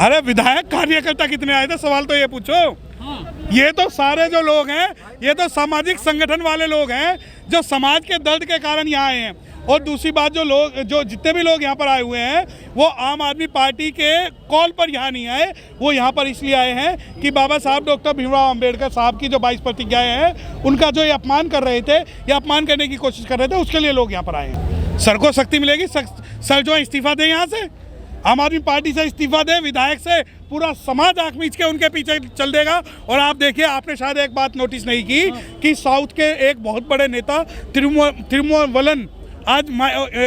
अरे विधायक कार्यकर्ता कितने आए थे, सवाल तो ये पूछो। ये तो सारे जो लोग हैं, ये तो सामाजिक संगठन वाले लोग हैं जो समाज के दर्द के कारण यहाँ आए हैं। और दूसरी बात, जो जितने भी लोग यहाँ पर आए हुए हैं वो आम आदमी पार्टी के कॉल पर यहाँ नहीं आए, वो यहाँ पर इसलिए आए हैं कि बाबा साहब डॉक्टर भीमराव अंबेडकर साहब की जो 22 प्रतिज्ञाएं हैं उनका जो ये अपमान कर रहे थे या अपमान करने की कोशिश कर रहे थे, उसके लिए लोग यहाँ पर आए हैं। सर को शक्ति मिलेगी, सर जो है इस्तीफा दें, यहाँ से आम आदमी पार्टी से इस्तीफा दे, विधायक से पूरा समाज आंख मीच के उनके पीछे चल देगा। और आप देखिए, आपने शायद एक बात नोटिस नहीं की कि साउथ के एक बहुत बड़े नेता तिरुवल्लुवर आज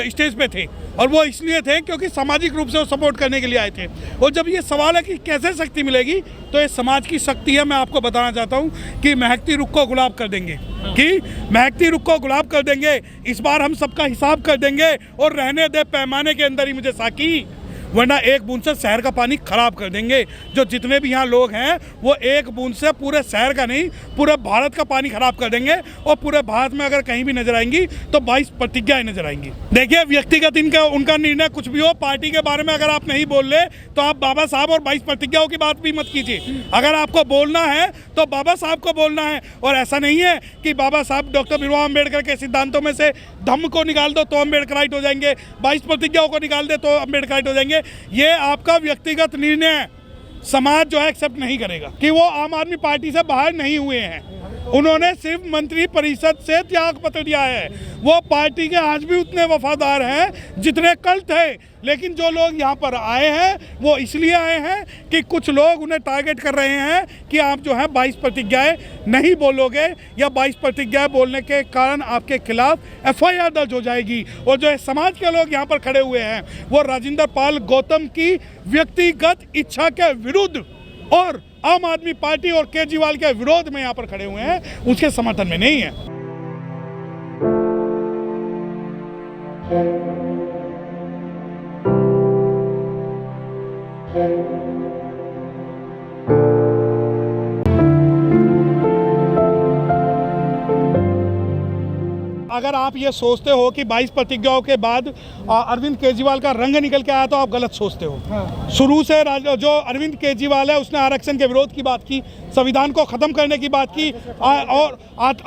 स्टेज पे थे, और वो इसलिए थे क्योंकि सामाजिक रूप से वो सपोर्ट करने के लिए आए थे। और जब ये सवाल है कि कैसे शक्ति मिलेगी, तो ये समाज की शक्ति है। मैं आपको बताना चाहता हूँ कि महकती रुख को गुलाब कर देंगे, कि महकती रुख को गुलाब कर देंगे। इस बार हम सबका हिसाब कर देंगे और रहने दे पैमाने के अंदर ही मुझे साकी, वरना एक बूंद से शहर का पानी खराब कर देंगे। जो जितने भी यहाँ लोग हैं वो एक बूंद से पूरे शहर का नहीं, पूरे भारत का पानी खराब कर देंगे। और पूरे भारत में अगर कहीं भी नजर आएंगी तो 22 प्रतिज्ञाएं नजर आएंगी। देखिए, व्यक्तिगत उनका निर्णय कुछ भी हो, पार्टी के बारे में अगर आप नहीं बोल रहे तो आप बाबा साहब और 22 प्रतिज्ञाओं की बात भी मत कीजिए। अगर आपको बोलना है तो बाबा साहब को बोलना है। और ऐसा नहीं है कि बाबा साहब डॉक्टर भीमराव अम्बेडकर के सिद्धांतों में से धम्म को निकाल दो तो अम्बेडकराइट हो जाएंगे, 22 प्रतिज्ञाओं को निकाल दे तो अम्बेडकराइट हो जाएंगे। ये आपका व्यक्तिगत निर्णय है। समाज जो है एक्सेप्ट नहीं करेगा कि वो आम आदमी पार्टी से बाहर नहीं हुए हैं। उन्होंने सिर्फ मंत्री परिषद से त्याग पत्र दिया है। वो पार्टी के आज भी उतने वफादार हैं जितने कल थे। लेकिन जो लोग यहाँ पर आए हैं वो इसलिए आए हैं कि कुछ लोग उन्हें टारगेट कर रहे हैं कि आप जो है 22 प्रतिज्ञाएं नहीं बोलोगे, या 22 प्रतिज्ञाएं बोलने के कारण आपके खिलाफ FIR दर्ज हो जाएगी। और जो समाज के लोग यहाँ पर खड़े हुए हैं वो राजेंद्र पाल गौतम की व्यक्तिगत इच्छा के विरुद्ध और आम आदमी पार्टी और केजरीवाल के विरोध में यहाँ पर खड़े हुए हैं, उसके समर्थन में नहीं है। अगर आप ये सोचते हो कि 22 प्रतिज्ञाओं के बाद अरविंद केजरीवाल का रंग निकल के आया तो आप गलत सोचते हो। हाँ। शुरू से जो अरविंद केजरीवाल है उसने आरक्षण के विरोध की बात की, संविधान को खत्म करने की बात की, और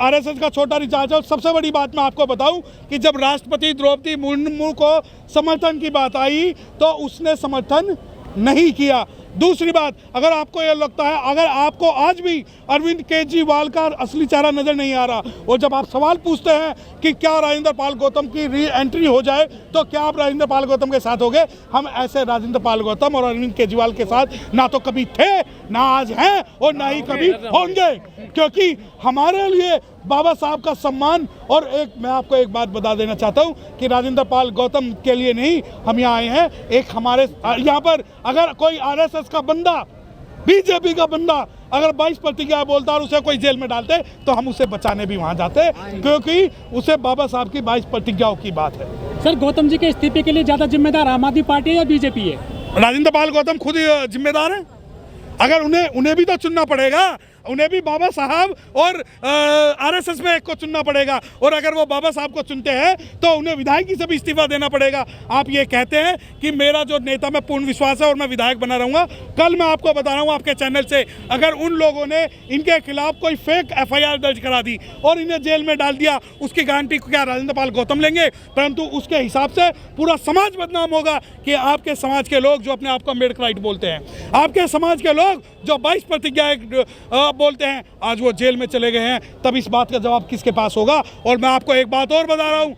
RSS का छोटा रिचार्ज। और सबसे बड़ी बात मैं आपको बताऊं कि जब राष्ट्रपति द्रौपदी मुर्मू को समर्थन की बात आई तो उसने समर्थन नहीं किया। दूसरी बात, अगर आपको यह लगता है, अगर आपको आज भी अरविंद केजरीवाल का असली चेहरा नजर नहीं आ रहा, और जब आप सवाल पूछते हैं कि क्या राजेंद्र पाल गौतम की री एंट्री हो जाए तो क्या आप राजेंद्र पाल गौतम के साथ होंगे? हम ऐसे राजेंद्र पाल गौतम और अरविंद केजरीवाल के साथ ना तो कभी थे, ना आज हैं और ना ही कभी होंगे, क्योंकि हमारे लिए बाबा साहब का सम्मान। और मैं आपको एक बात बता देना चाहता हूं कि राजेंद्र पाल गौतम के लिए नहीं हम यहाँ आए हैं, एक हमारे यहाँ पर अगर कोई RSS का बंदा, BJP का बंदा अगर 22 प्रतिज्ञा बोलता और उसे कोई जेल में डालते तो हम उसे बचाने भी वहाँ जाते, क्योंकि उसे बाबा साहब की 22 प्रतिज्ञाओं की बात है। सर, गौतम जी के इस्तीफे के लिए ज्यादा जिम्मेदार आम आदमी पार्टी है या BJP है? राजेंद्र पाल गौतम खुद जिम्मेदार है। अगर उन्हें भी तो चुनना पड़ेगा, उन्हें भी बाबा साहब और RSS में एक को चुनना पड़ेगा। और अगर वो बाबा साहब को चुनते हैं तो उन्हें विधायकी से भी इस्तीफा देना पड़ेगा। आप ये कहते हैं कि मेरा जो नेता में पूर्ण विश्वास है और मैं विधायक बना रहूँगा। कल मैं आपको बता रहा हूँ आपके चैनल से, अगर उन लोगों ने इनके खिलाफ कोई फेक FIR दर्ज करा दी और इन्हें जेल में डाल दिया, उसकी गारंटी क्या राजेंद्र पाल गौतम लेंगे? परंतु उसके हिसाब से पूरा समाज बदनाम होगा कि आपके समाज के लोग जो अपने आप को अम्बेडकराइट बोलते हैं, आपके समाज के लोग जो 22 प्रतिज्ञाएं बोलते हैं, आज वो जेल में चले गए हैं। तब इस बात का जवाब किसके पास होगा? और मैं आपको एक बात और बता रहा हूं,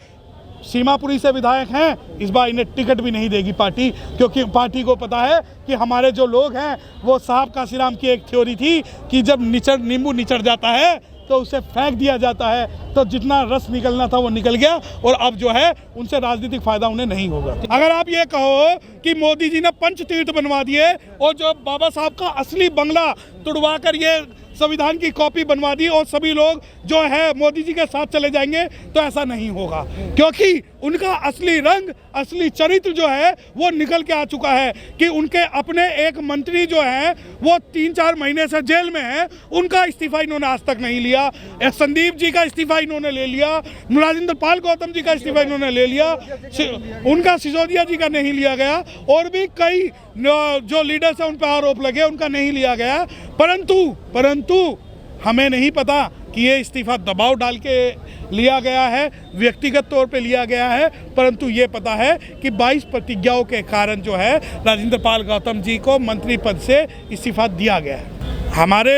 सीमापुरी से विधायक हैं, इस बार इन्हें टिकट भी नहीं देगी पार्टी, क्योंकि पार्टी को पता है कि हमारे जो लोग हैं, वो साहब काशीराम की एक थ्योरी थी कि जब नींबू निचड़ जाता है तो उसे फेंक दिया जाता है। तो जितना रस निकलना था वो निकल गया, और अब जो है उनसे राजनीतिक फायदा उन्हें नहीं होगा। अगर आप ये कहो कि मोदी जी ने पंचतीर्थ बनवा दिए और जो बाबा साहब का असली बंगला तुड़वा कर ये संविधान की कॉपी बनवा दी और सभी लोग जो है मोदी जी के साथ चले जाएंगे, तो ऐसा नहीं होगा, क्योंकि उनका असली रंग, असली चरित्र जो है वो निकल के आ चुका है कि उनके अपने एक मंत्री जो है वो 3-4 महीने से जेल में है, उनका इस्तीफा इन्होंने आज तक नहीं लिया। संदीप जी का इस्तीफा इन्होंने ले लिया, राजेंद्र पाल गौतम जी का इस्तीफा इन्होंने ले लिया, उनका सिसोदिया जी का नहीं लिया गया, और भी कई जो लीडर्स हैं उन पर आरोप लगे उनका नहीं लिया गया। परंतु हमें नहीं पता कि ये इस्तीफा दबाव डाल के लिया गया है, व्यक्तिगत तौर पे लिया गया है, परंतु ये पता है कि 22 प्रतिज्ञाओं के कारण जो है राजेंद्र पाल गौतम जी को मंत्री पद से इस्तीफा दिया गया है। हमारे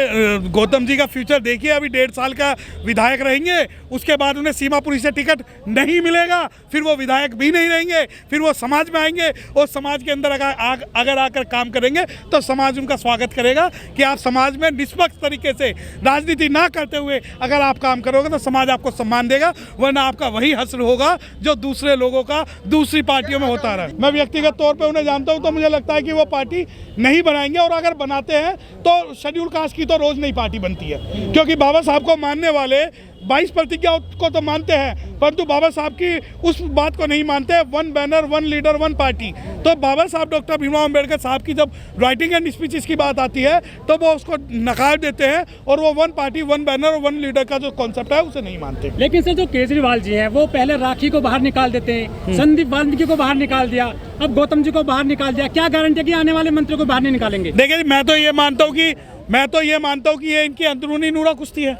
गौतम जी का फ्यूचर देखिए, अभी 1.5 साल का विधायक रहेंगे, उसके बाद उन्हें सीमापुरी से टिकट नहीं मिलेगा, फिर वो विधायक भी नहीं रहेंगे, फिर वो समाज में आएंगे और समाज के अंदर अगर आकर काम करेंगे तो समाज उनका स्वागत करेगा कि आप समाज में निष्पक्ष तरीके से राजनीति ना करते हुए अगर आप काम करोगे तो समाज आपको सम्मान देगा, वरना आपका वही हश्र होगा जो दूसरे लोगों का दूसरी पार्टियों में होता रहा। मैं व्यक्तिगत तौर पर उन्हें जानता हूँ, तो मुझे लगता है कि वो पार्टी नहीं बनाएंगे, और अगर बनाते हैं तो शेड्यूल कास्ट की तो रोज नई पार्टी बनती है, क्योंकि बाबा साहब को मानने वाले 22 प्रतिज्ञाओं को तो मानते हैं, परंतु बाबा साहब की उस बात को नहीं मानते, 1 बैनर 1 लीडर 1 पार्टी। तो बाबा साहब डॉक्टर भीमराव अम्बेडकर साहब की जब राइटिंग एंड स्पीचेस की बात आती है तो वो उसको नकार देते हैं, और वो 1 पार्टी 1 बैनर और 1 लीडर का जो कॉन्सेप्ट है उसे नहीं मानते। लेकिन सर जो केजरीवाल जी हैं वो पहले राखी को बाहर निकाल देते हैं, संदीप वाल्मीकि को बाहर निकाल दिया, अब गौतम जी को बाहर निकाल दिया, क्या गारंटी है कि आने वाले मंत्री को बाहर नहीं निकालेंगे? देखिए, मैं तो ये मानता हूँ कि ये इनकी अंदरूनी नूरा कुश्ती है,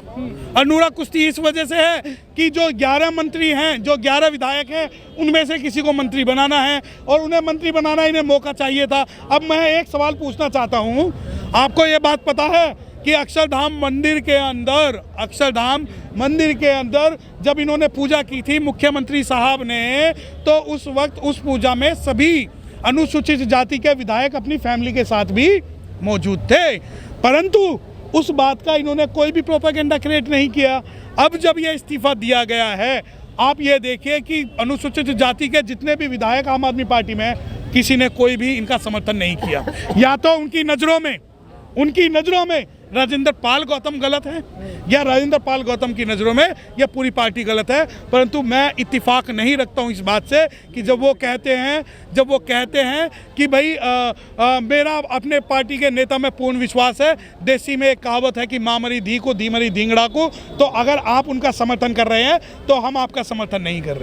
और नूरा कुश्ती इस वजह से है कि जो 11 मंत्री हैं, जो 11 विधायक हैं, उनमें से किसी को मंत्री बनाना है, और उन्हें मंत्री बनाना इन्हें मौका चाहिए था। अब मैं एक सवाल पूछना चाहता हूँ, आपको ये बात पता है कि अक्षरधाम मंदिर के अंदर जब इन्होंने पूजा की थी मुख्यमंत्री साहब ने, तो उस वक्त उस पूजा में सभी अनुसूचित जाति के विधायक अपनी फैमिली के साथ भी मौजूद थे, परंतु उस बात का इन्होंने कोई भी प्रोपेगेंडा क्रिएट नहीं किया। अब जब ये इस्तीफा दिया गया है, आप ये देखिए कि अनुसूचित जाति के जितने भी विधायक आम आदमी पार्टी में, किसी ने कोई भी इनका समर्थन नहीं किया। या तो उनकी नज़रों में राजेंद्र पाल गौतम गलत है, या राजेंद्र पाल गौतम की नज़रों में यह पूरी पार्टी गलत है। परंतु मैं इत्तिफाक नहीं रखता हूं इस बात से कि जब वो कहते हैं कि भाई मेरा अपने पार्टी के नेता में पूर्ण विश्वास है। देसी में एक कहावत है कि माँ मरी धी को, धी मरी धींगड़ा को। तो अगर आप उनका समर्थन कर रहे हैं तो हम आपका समर्थन नहीं कर रहे।